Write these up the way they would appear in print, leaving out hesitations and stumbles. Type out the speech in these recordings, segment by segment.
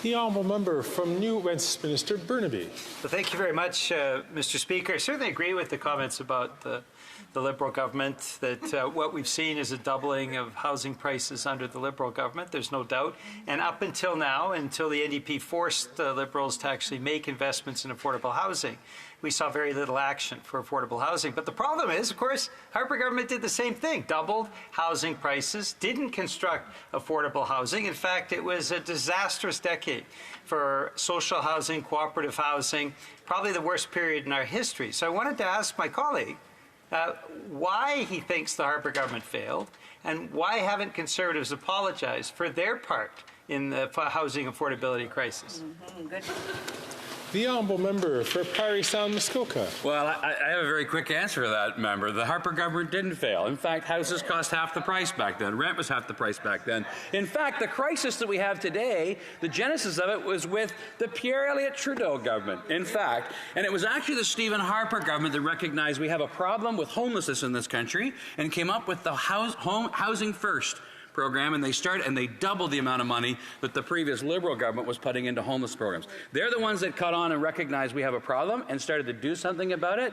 The honourable member from New Westminster Burnaby. Well, thank you very much, Mr. Speaker. I certainly agree with the comments about the Liberal government, that what we've seen is a doubling of housing prices under the Liberal government, there's no doubt. And up until now, until the NDP forced the Liberals to actually make investments in affordable housing, we saw very little action for affordable housing. But the problem is, of course, Harper government did the same thing, doubled housing prices, didn't construct affordable housing. In fact, it was a disastrous decade for social housing, cooperative housing, probably the worst period in our history. So I wanted to ask my colleague why he thinks the Harper government failed, and why haven't Conservatives apologized for their part in the housing affordability crisis? Good. The honourable member for Parry Sound Muskoka. Well, I have a very quick answer to that, member. The Harper government didn't fail. In fact, houses cost half the price back then. Rent was half the price back then. In fact, the crisis that we have today, the genesis of it was with the Pierre Elliott Trudeau government. In fact, and it was actually the Stephen Harper government that recognized we have a problem with homelessness in this country and came up with the Housing First program, and they doubled the amount of money that the previous Liberal government was putting into homeless programs. They're the ones that caught on and recognized we have a problem and started to do something about it.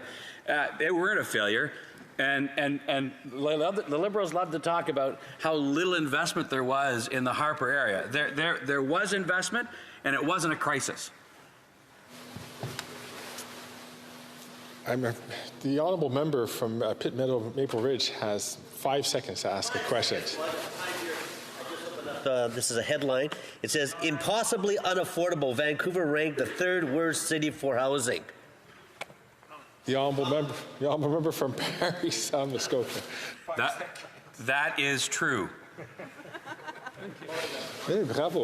They weren't a failure. And the Liberals love to talk about how little investment there was in the Harper area. There was investment, and it wasn't a crisis. The honourable member from Pitt Meadow Maple Ridge has 5 seconds to ask a question. This is a headline. It says, impossibly unaffordable. Vancouver ranked the 3rd worst city for housing. The honourable member from Parry Sound Muskoka. That is true. Hey, bravo.